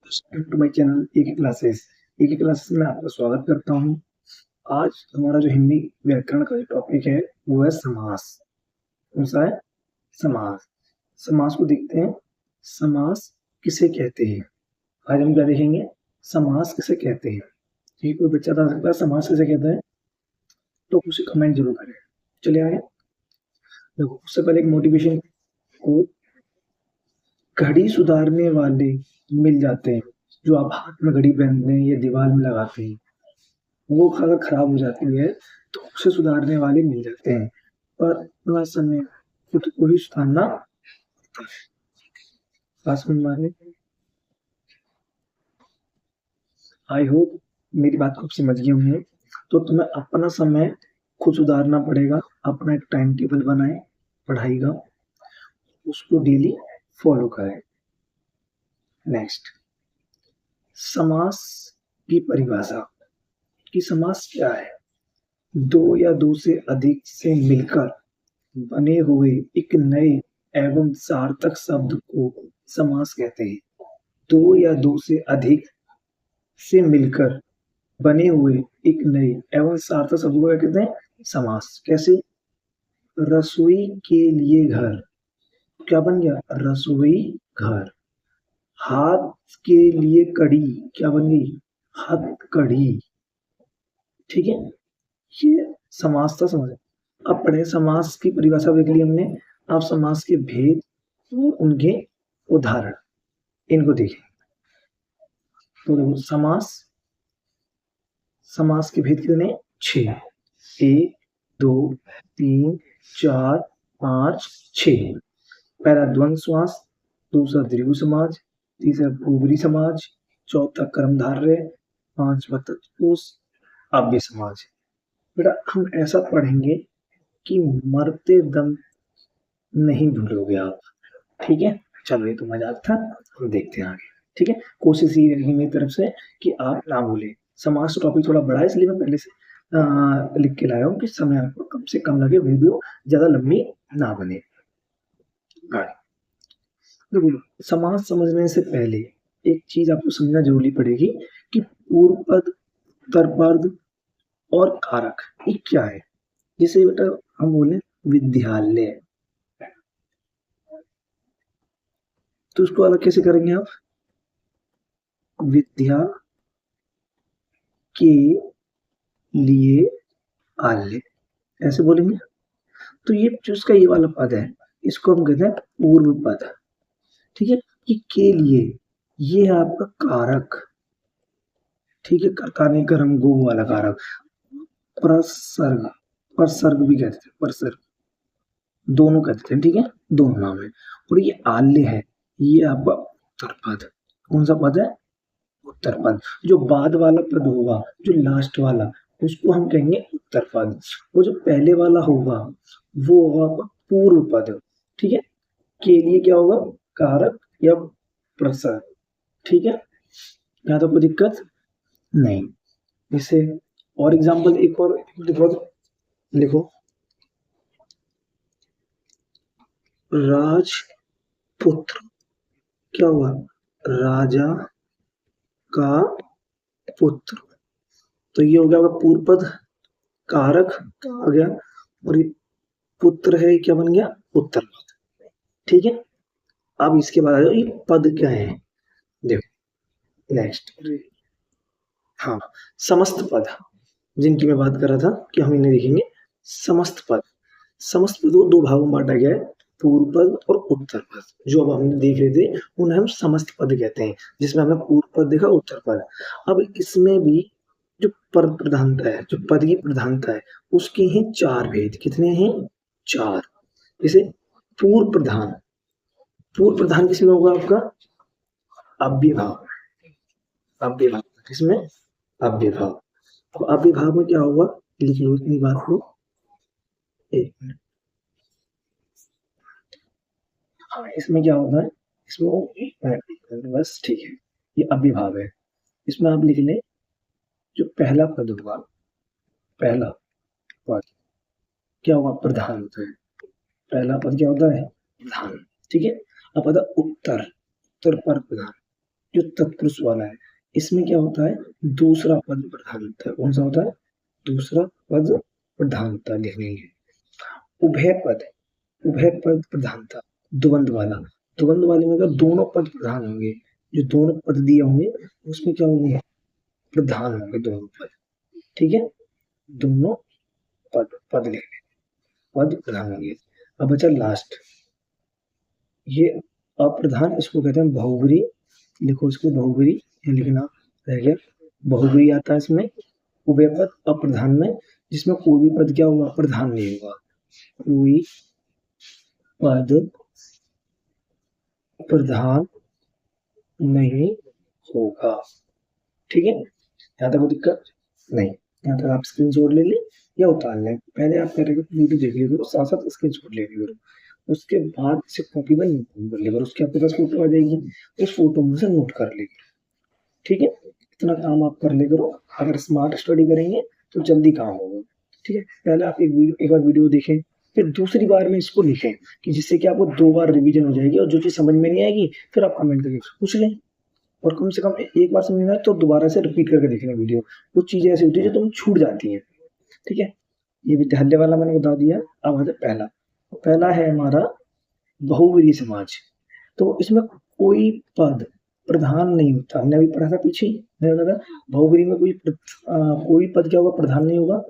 To my channel एक classes में आपका स्वागत करता हूँ। आज हमारा जो हिंदी व्याकरण का जो टॉपिक है वो है समास। कौन सा है? समास। समास को देखते हैं। समास किसे कहते हैं? आज हम क्या देखेंगे? समास किसे कहते हैं। ठीक, कोई बच्चा बता सकता है समास किसे कहते हैं? तो उसे कमेंट जरूर करें। चलिए आगे देखो, उससे पहले एक मोटिवेशन को, घड़ी सुधारने वाले मिल जाते हैं। जो आप हाथ में घड़ी पहनते हैं या दीवार में लगाते हैं, वो अगर खराब हो जाती है तो उसे सुधारने वाले मिल जाते हैं, पर थोड़ा समय खुद को ही सुधारना पड़ता है। बात समझ में आ रही है? आई होप मेरी बात को आप समझ गए होंगे। तो तुम्हें अपना समय खुद सुधारना पड़ेगा। अपना एक टाइम टेबल बनाए पढ़ाई का, उसको डेली फॉलो करें। नेक्स्ट, समास की परिभाषा। कि समास क्या है? दो या दो से अधिक से मिलकर बने हुए एक नए एवं सार्थक शब्द को समास कहते हैं। दो या दो से अधिक से मिलकर बने हुए एक नए एवं सार्थक शब्द को क्या कहते हैं? समास। कैसे? रसोई के लिए घर, क्या बन गया? रसोई घर। हाथ के लिए कड़ी, क्या बन गई? हाथ कड़ी। ठीक है, ये समास था। समझ? अब पढ़े समास की परिभाषा देख ली हमने। अब समास के भेद और उनके उदाहरण, इनको देखें। तो देखो, समास के भेद कितने? 6। 1, 2, 3, 4, 5, 6। पहला द्वंद्व समास, दूसरा द्विगु समाज, तीसरा बहुब्री समाज, चौथा कर्मधारय, पांचवा तत्पुरुष, अव्यय समाज। बेटा हम ऐसा पढ़ेंगे कि मरते दम नहीं भूलोगे आप। ठीक है, चलो ये तो मजाक था, हम देखते हैं आगे। ठीक है, कोशिश ये रहेगी मेरी तरफ से कि आप ना भूलें। समाज टॉपिक थोड़ा बड़ा है, इसलिए मैं पहले से लिख के लाया हूँ कि समय आपको कम से कम लगे, वीडियो ज्यादा लंबी ना बने। देखो, समाज समझने से पहले एक चीज आपको समझना जरूरी पड़ेगी कि पूर्व पद, उत्तर पद और कारक ये क्या है। जैसे बेटा हम बोले विद्यालय, तो उसको अलग कैसे करेंगे आप? विद्या के लिए आल्य, ऐसे बोलेंगे। तो ये जो इसका ये वाला पद है, इसको हम कहते हैं पूर्व पद। ठीक है, ये के लिए, ये है आपका कारक। ठीक है, कर्ता कर्म गो वाला कारक। प्रसर्ग, प्रसर्ग भी कहते थे, प्रसर्ग दोनों कहते थे। ठीक है, दोनों नाम है। और ये आल्य है, ये आपका उत्तर पद। कौन सा पद है? उत्तर पद। जो बाद वाला पद होगा, जो लास्ट वाला, उसको हम कहेंगे उत्तर पद। वो जो पहले वाला होगा वो होगा पूर्व पद। ठीक है, के लिए क्या होगा? कारक या प्रसर। ठीक है, यहाँ तो कोई दिक्कत नहीं। जैसे और एग्जाम्पल एक और लिखो, लिखो राजपुत्र, क्या हुआ? राजा का पुत्र। तो ये हो गया आपका पूर्व पद, कारक आ गया, और ये पुत्र है, क्या बन गया? उत्तर पद। ठीक है, अब इसके बाद आ जाओ, ये पद क्या है? देखो नेक्स्ट, हाँ, समस्त पद, जिनकी मैं बात कर रहा था कि हम इन्हें देखेंगे। समस्त पद, समस्त पद को दो भागों में बांटा गया है, पूर्व पद और उत्तर पद। जो अब हमने देख रहे थे उन्हें हम समस्त पद कहते हैं, जिसमें हमने पूर्व पद देखा, उत्तर पद। अब इसमें भी जो पद प्रधानता है, जो पद की प्रधानता है, उसके हैं चार भेद। कितने हैं? चार। जैसे पूर्व प्रधान, पूर्व प्रधान किसमें होगा आपका? अव्ययभाव, अव्ययभाव किसमें? अव्ययभाव। अब अव्ययभाव में क्या होगा? लिख लो इतनी बात को, एक मिनट। हाँ, इसमें क्या होता है? इसमें एक मिनट बस, ठीक है। ये अव्ययभाव है, इसमें आप लिख लें जो पहला पद होगा, पहला पद क्या होगा? प्रधान होता है। पहला पद क्या होता है? प्रधान। ठीक है, अब पता उत्तर, उत्तर पर प्रधान। जो तत्पुरुष वाला है, इसमें क्या होता है, दूसरा पद प्रधान होता है। कौन सा होता है? दूसरा पद प्रधान होता है लिखने के। उभय पद, उभय पद प्रधानता, द्वंद्व वाला, द्वंद्व वाले में अगर दोनों पद प्रधान होंगे, जो दोनों पद दिए होंगे उसमें क्या होंगे, प्रधान होंगे दोनों पद। ठीक है, दोनों पद पद लिखने, पद प्रधान होंगे। अब बचा लास्ट, ये अप्रधान, इसको कहते हैं बहुब्री। लिखो इसको बहुब्री, ये लिखना रह गया। बहुब्री आता है इसमें उभय पद अप्रधान में, जिसमें कोई भी पद क्या होगा, प्रधान नहीं होगा। कोई पद प्रधान नहीं होगा। ठीक है, यहाँ तक कोई दिक्कत नहीं। यहाँ तक आप स्क्रीनशॉट ले लें या उतार लें। पहले आप करेंगे वीडियो देख लीजिए, साथ साथ स्क्रीनशॉट ले लीजिए, उसके बाद इसे कॉपी में नोट कर लीजिए। उसके आपके पास फोटो आ जाएगी, उस फोटो में से नोट कर लीजिए। ठीक है, इतना काम आप कर ले करो। अगर स्मार्ट स्टडी करेंगे तो जल्दी काम होगा। ठीक है, पहले आप एक बार वीडियो देखें, फिर दूसरी बार में इसको लिखें, कि जिससे कि आपको 2 बार रिवीजन हो जाएगी, और जो चीज़ समझ में नहीं आएगी फिर आप कमेंट करके पूछ लें, और कम से कम एक बार समझ में आए तो दोबारा से रिपीट करके देख लें वीडियो। कुछ चीज़ें ऐसी होती है जो तुम छूट जाती हैं। ठीक है, ये विद्यालय वाला मैंने बता दिया। अब आता है पहला, पहला है हमारा बहुव्रीहि समाज। तो इसमें कोई पद प्रधान नहीं होता, हमने अभी पढ़ा था पीछे, मैंने बताया बहुव्रीहि में कोई पद क्या होगा, प्रधान नहीं होगा।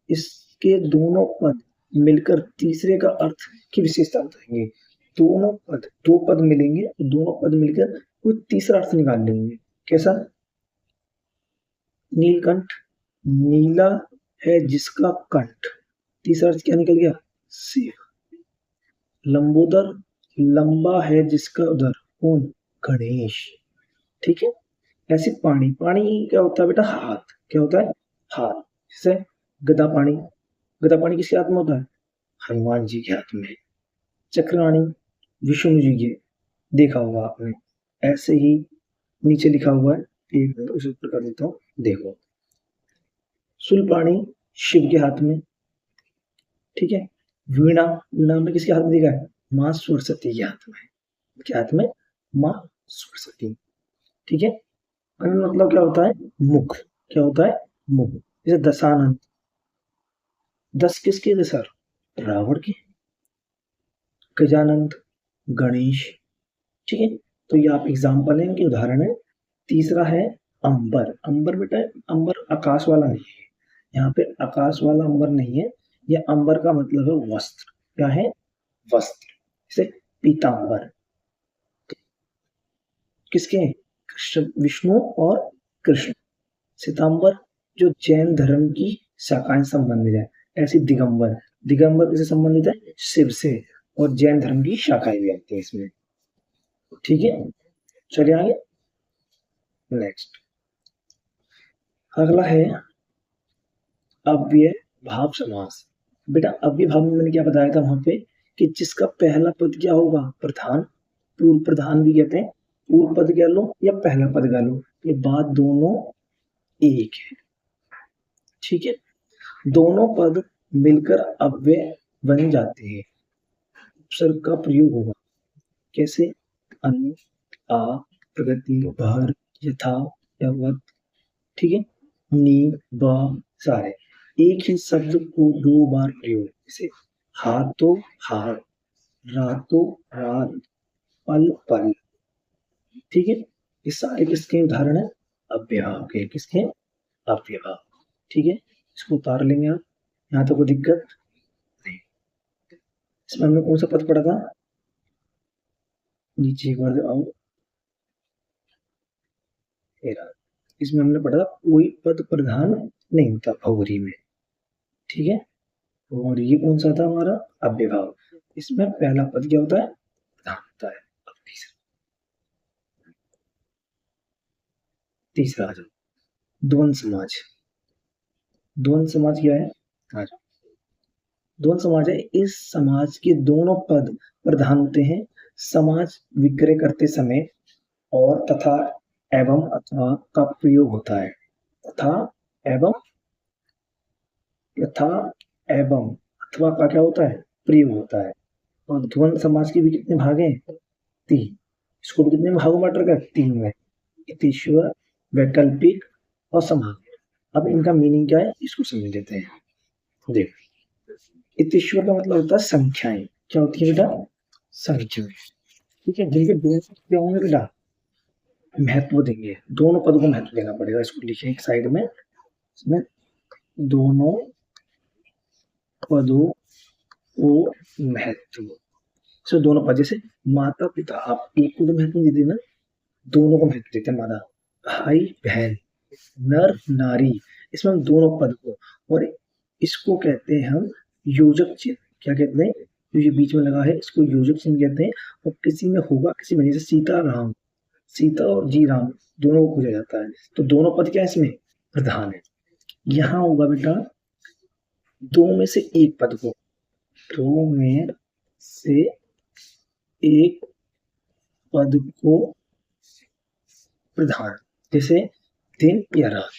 इसके दोनों पद मिलकर तीसरे का अर्थ की विशेषता बताएंगे। दोनों पद, 2 पद मिलेंगे, दोनों पद मिलकर वो तीसरा अर्थ निकाल लेंगे। कैसा? नीलकंठ, नीला है जिसका कंठ, तीसरा अर्थ क्या निकल गया, शिव। लंबोदर, लंबा है जिसका उदर, कौन, गणेश। ठीक है, ऐसे पानी, पानी क्या होता है बेटा, हाथ, क्या होता है, हाथ। जैसे गदा पानी, गदा पानी किसके हाथ में होता है, हनुमान जी के हाथ में। चक्रवाणी विष्णु जी के, देखा होगा आपने। ऐसे ही नीचे लिखा हुआ है, एक मिनट उसे ऊपर कर देता हूँ, देखो। शूलपाणी शिव के हाथ में। ठीक है, वीणा, वीणा में किसके हाथ में दिखा है, माँ सरस्वती के हाथ में। क्या हाथ में, माँ सरस्वती। ठीक है, अनंत मतलब क्या होता है, मुख, क्या होता है, मुख। जैसे दशानंद, 10 किसके थे सर, रावण के। गजानंद, गणेश। ठीक है, तो ये आप एग्जाम्पल है, इनके उदाहरण है। तीसरा है अंबर, अंबर बेटा, अंबर आकाश वाला नहीं है, यहाँ पे आकाश वाला अंबर नहीं है। ये अंबर का मतलब है वस्त्र, क्या है, वस्त्र। जैसे पीतांबर, किसके, कृष्ण, विष्णु और कृष्ण। श्वेतांबर जो जैन धर्म की शाखाएं संबंधित है। ऐसी दिगंबर, दिगंबर किससे संबंधित है, शिव से, और जैन धर्म की शाखाएं भी आती है इसमें। ठीक है, चलिए आगे नेक्स्ट। अगला है अव्यय भाव समास। बेटा अव्यय भाव में मैंने क्या बताया था वहां पे, कि जिसका पहला पद क्या होगा, प्रधान, पूर्व प्रधान भी कहते हैं। पूर्व पद कह लो या पहला पद कह लो, ये बात दोनों एक है। ठीक है, दोनों पद मिलकर अव्यय बन जाते हैं। उपसर्ग का प्रयोग होगा, कैसे, अनु, आ, प्रगति, भर, यथा, यवत। ठीक है, नी, ब, सारे। एक ही शब्द को 2 बार प्रयोग, जैसे हाथों हाथ, रातों रात, पल पल। ठीक है, ये सारे किसके उदाहरण है, अव्ययभाव के, किसके, अव्ययभाव। ठीक है, इसको उतार लेंगे आप, यहाँ तो कोई दिक्कत नहीं। इसमें हमने कौन सा पद पढ़ा था, नीचे एक बार आओ, इसमें हमने पढ़ा कोई पद प्रधान नहीं होता बहुव्रीहि में। ठीक है, और ये कौन सा था हमारा, अव्ययभाव। इसमें पहला पद क्या होता है, प्रधान होता है। अब तीसरा आ जाओ, द्वंद्व समाज। द्वंद्व समाज क्या है, आ जाओ। द्वंद्व समाज है, इस समाज के दोनों पद प्रधान होते हैं। समाज विक्रय करते समय और तथा एवं अथवा का प्रयोग होता है। तथा एवं, यथा एवं अथवा का क्या होता है, प्रयोग होता है। और द्वंद्व समाज के भी कितने भाग हैं, 3। इसको भी कितने भागों में बांट रखा है, 3 में। इतिश्वर, वैकल्पिक और समाहार। अब इनका मीनिंग क्या है इसको समझ लेते हैं। देख, इतिश्वर का मतलब होता है संख्याएं। क्या होती है बेटा? संख्याएं। ठीक है, जिनके दो पद क्या होंगे बेटा? महत्व देंगे, दोनों पद को महत्व देना पड़ेगा। इसको लिखें एक साइड में, इसमें दोनों पदों को महत्व। सो दोनों पद, जैसे माता पिता, आप एक को तो महत्व नहीं देना, दोनों को महत्व देते हैं। माता, भाई बहन, नर नारी, इसमें हम दोनों पद को, और इसको कहते हैं हम योजक चिन्ह। क्या कहते हैं? जो ये बीच में लगा है इसको योजक चिन्ह कहते हैं। और किसी में होगा, किसी में, जैसे सीता राम, सीता और जी राम दोनों को पूछा जाता है, तो दोनों पद क्या है इसमें? प्रधान है। यहाँ होगा बेटा दो में से एक पद को, दो में से एक पद को प्रधान, जैसे दिन या रात,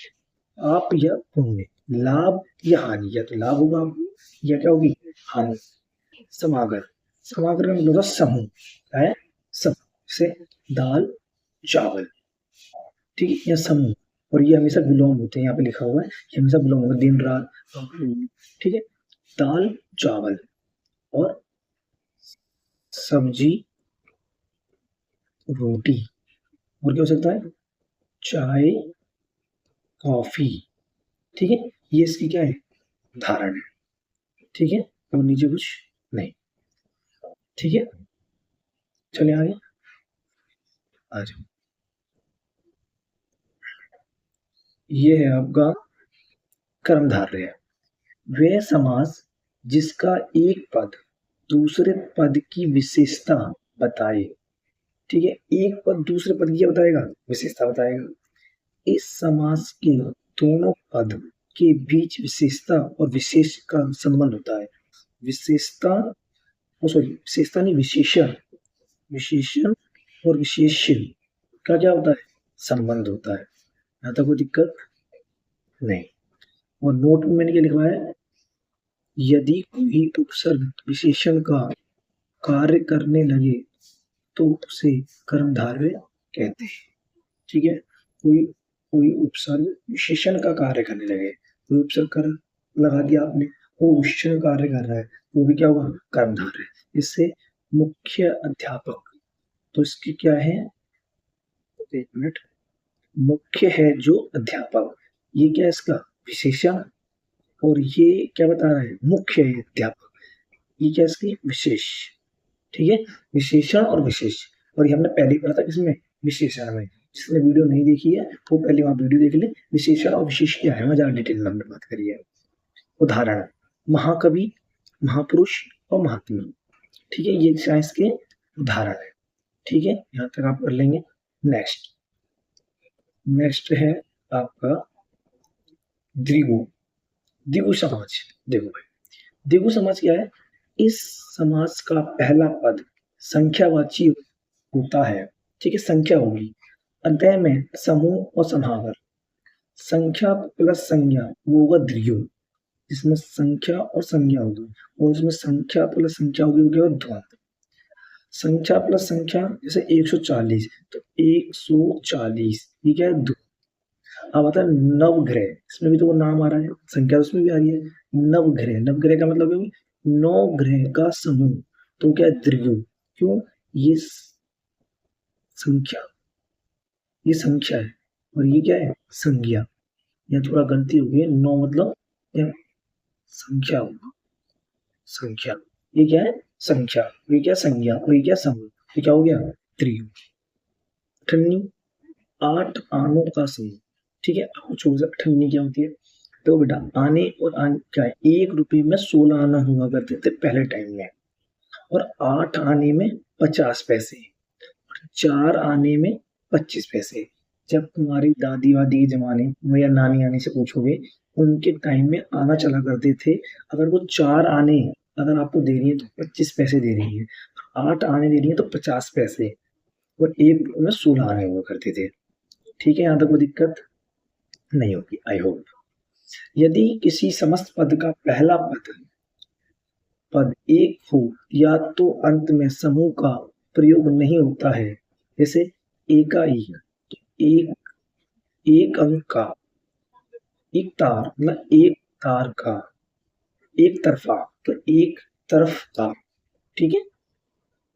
आप या पुण्य, लाभ या हानि, या तो लाभ होगा या क्या होगी? हानि। समागर, समागर का मतलब समूह है, समूह से दाल चावल, ठीक है, या समूह। और ये हमेशा विलोम होते हैं, यहाँ पे लिखा हुआ है ये हमेशा विलोम होगा, दिन रात, ठीक है। दाल चावल और सब्जी रोटी, और क्या हो सकता है? चाय कॉफी, ठीक है। ये इसकी क्या है? उदाहरण है, ठीक है। और नीचे कुछ नहीं, ठीक है। चलिए आगे आ जाओ। ये है आपका कर्मधारय। वह समास जिसका एक पद दूसरे पद की विशेषता बताए, ठीक है। एक पद दूसरे पद की क्या बताएगा? विशेषता बताएगा। इस समास के दोनों पद के बीच विशेषता और विशेष का संबंध होता है। विशेषता, सॉरी विशेषता नहीं, विशेषण, विशेषण और विशेष्य का क्या होता है? संबंध होता है। यहाँ तक कोई दिक्कत नहीं। और नोट में मैंने क्या लिखा है? यदि कोई उपसर्ग विशेषण का कार्य करने लगे तो उसे कर्मधारय कहते हैं, ठीक है। कोई कोई उपसर्ग विशेषण का कार्य करने लगे, कोई उपसर्ग कर लगा दिया आपने, वो विशेषण कार्य कर रहा है, वो भी क्या होगा? कर्मधारय। इससे मुख्य अध्यापक, तो इसकी क्या है? एक मिनट, मुख्य है जो अध्यापक, ये क्या है इसका? विशेषण। और ये क्या बता रहा है? मुख्य है अध्यापक, ये क्या इसकी? विशेष, ठीक है। विशेषण और विशेष, और ये हमने पहले ही पढ़ा था किसमें? विशेषण में। जिसने वीडियो नहीं देखी है वो पहले वहां वीडियो देख ले, विशेषण और विशेष क्या है वहां ज्यादा डिटेल में हमने बात करी है। उदाहरण, महाकवि, महापुरुष और महात्मा, ठीक है, ये साइंस के उदाहरण है, ठीक है। यहाँ तक आप कर लेंगे। नेक्स्ट नेक्स्ट है आपका द्विगु, द्विगु समाज। देखो भाई, द्विगु समाज क्या है? इस समाज का पहला पद संख्यावाची होता है, ठीक है, संख्या होगी। अध्याय में समूह और समाहार, संख्या प्लस संज्ञा वो होगा द्विगु, जिसमें संख्या और संज्ञा होगी, और उसमें संख्या प्लस संख्या होगी, वो क्या होगा? द्वंद्व। संख्या प्लस संख्या, जैसे 140, तो 140 ये क्या है? अब आता है नवग्रह, इसमें भी तो वो नाम आ रहा है, संख्या उसमें भी आ रही है। नवग्रह, नवग्रह का मतलब है नौ ग्रह का समूह, तो क्या है? द्विगु। क्यों? ये संख्या, ये संख्या है, और ये क्या है? संज्ञा। यहाँ थोड़ा गलती हो गई है, नौ मतलब क्या? संख्या होगा, संख्या। ये क्या है? संख्या। ये क्या? संज्ञा। और ये क्या? समूह। ये क्या हो गया? त्रियु। अठन्नी, 8 आनों का समूह, ठीक है। अब कुछ हो सकता, अठन्नी क्या होती है? तो बेटा आने और आने क्या है? 1 रुपये में 16 आना हुआ करते थे पहले टाइम में, और 8 आने में 50 पैसे, और 4 आने में 25 पैसे। जब तुम्हारी दादी वादी के जमाने में या नानी आने से पूछोगे, उनके टाइम में आना चला करते थे, अगर वो 4 आने अगर आपको दे रही है तो 25 पैसे दे रही है, 8 आने दे रही है तो 50 पैसे, और 1 रुपये में 16 आने हुआ करते थे, ठीक है। यहाँ तक कोई दिक्कत नहीं होगी, आई होप। यदि किसी समस्त पद का पहला पद एक हो, या तो अंत में समूह का प्रयोग नहीं होता है, जैसे एकाई, एक एक अंक का, एक तार मतलब एक तार का, एक तरफा तो एक तरफ का, ठीक है।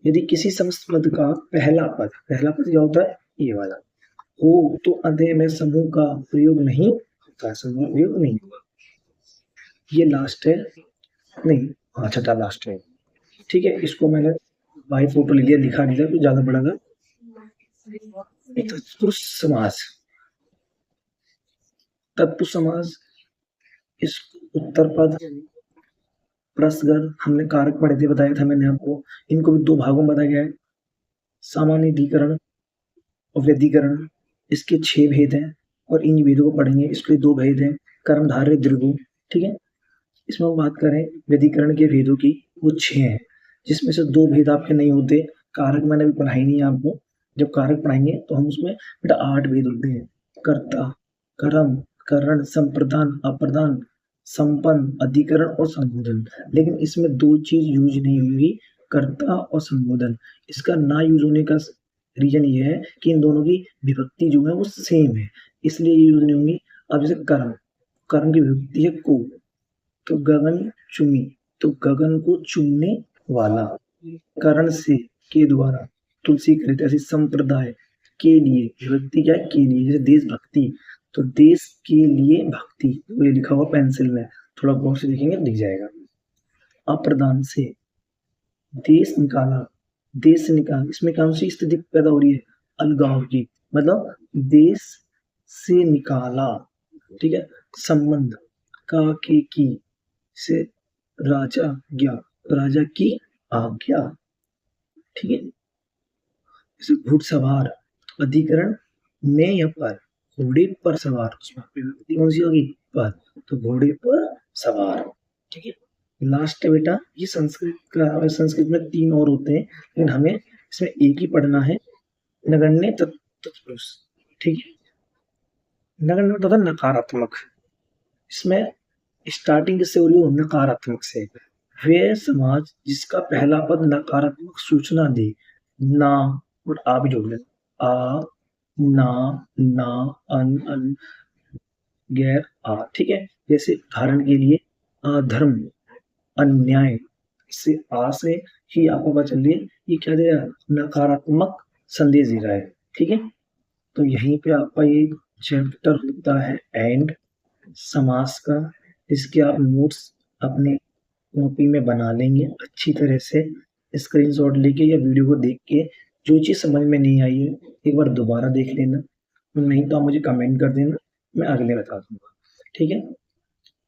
यदि किसी समस्त पद का पहला पद क्या होता है, ये वाला हो तो अध्याय में समूह का प्रयोग नहीं होता, समूह प्रयोग नहीं होगा। ये लास्ट है, नहीं हाँ छठा लास्ट है, ठीक है। इसको मैंने बाई फोटो ले लिया, लिखा नहीं था कुछ ज्यादा बड़ा था। तत्पुरुष समास, तत्पुरुष समास, इस उत्तर पद प्रसगर हमने कारक पढ़े थे, बताया था मैंने आपको। इनको भी दो भागों में बताया गया है, सामान्यीकरण और व्यधिकरण। इसके 6 भेद हैं और इन भेदों को पढ़ेंगे। इसके 2 भेद हैं, कर्मधारय दीर्घ, ठीक है। इसमें हम बात करें व्यधिकरण के भेदों की, वो 6 हैं, जिसमें से 2 भेद आपके नहीं होते। कारक मैंने अभी पढ़ाई नहीं है आपको, जब कारक पढ़ाएंगे तो हम उसमें बेटा 8 भेद होते हैं, कर्ता, कर्म, करण, संप्रदान, अप्रदान, संपन्न, अधिकरण और संबोधन। लेकिन इसमें 2 चीज यूज नहीं होगी, कर्ता और संबोधन। इसका ना यूज होने का रीजन ये है कि इन दोनों की विभक्ति जो है वो सेम है, इसलिए ये यूज नहीं होंगी। अब जैसे कर्म, कर्म की विभक्ति है को, तो गगन चुमी, तो गगन को चुमने वाला। करण से, के द्वारा, तुलसी कृत, ऐसे संप्रदाय के लिए, विभक्ति क्या है, के लिए। जैसे देशभक्ति, तो देश के लिए भक्ति, तो ये लिखा हुआ पेंसिल में, थोड़ा गौर से देखेंगे दिख जाएगा। अप्रदान से, देश निकाला, देश से निकाला, इसमें कौन सी स्थिति पैदा हो रही है, अलगाव की, मतलब देश से निकाला, ठीक है। संबंध, का के की से, राजा ज्ञा, राजा की आज्ञा, ठीक है। जैसे घुड़सवार, अधिकरण में या पर, घोड़े पर सवार, उसमें विभक्ति कौन सी होगी, पर, तो घोड़े पर सवार, ठीक है। लास्ट है बेटा, ये संस्कृत का, संस्कृत में 3 और होते हैं, लेकिन हमें इसमें एक ही पढ़ना है, नगण्य तत्पुरुष, ठीक है। नगण्य मतलब होता है नकारात्मक, इसमें स्टार्टिंग किससे हो रही हो, नकारात्मक से। वे समाज जिसका पहला पद नकारात्मक सूचना दे, ना और आ भी जोड़ लेना, आ, ना, ना, अन, गैर, आ, ठीक है। जैसे उदाहरण के लिए अधर्म, अन्याय, से आ से ही आपको पता चल रही है ये क्या दे रहा है, नकारात्मक संदेश दे रहा है, ठीक है। तो यहीं पे आपका ये चैप्टर होता है एंड समास का। इसके आप नोट्स अपने कॉपी में बना लेंगे अच्छी तरह से, स्क्रीनशॉट लेके या वीडियो को देख के। जो चीज़ समझ में नहीं आई है एक बार दोबारा देख लेना, नहीं तो आप मुझे कमेंट कर देना, मैं अगले बता दूंगा, ठीक है।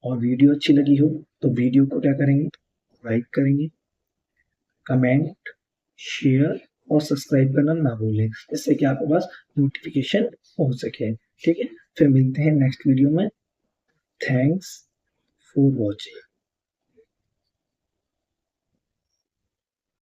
और वीडियो अच्छी लगी हो तो वीडियो को क्या करेंगे, लाइक करेंगे, कमेंट, शेयर और सब्सक्राइब करना ना भूलें, जिससे कि आपके पास नोटिफिकेशन हो सके, ठीक है। फिर मिलते हैं नेक्स्ट वीडियो में। Thanks for watching.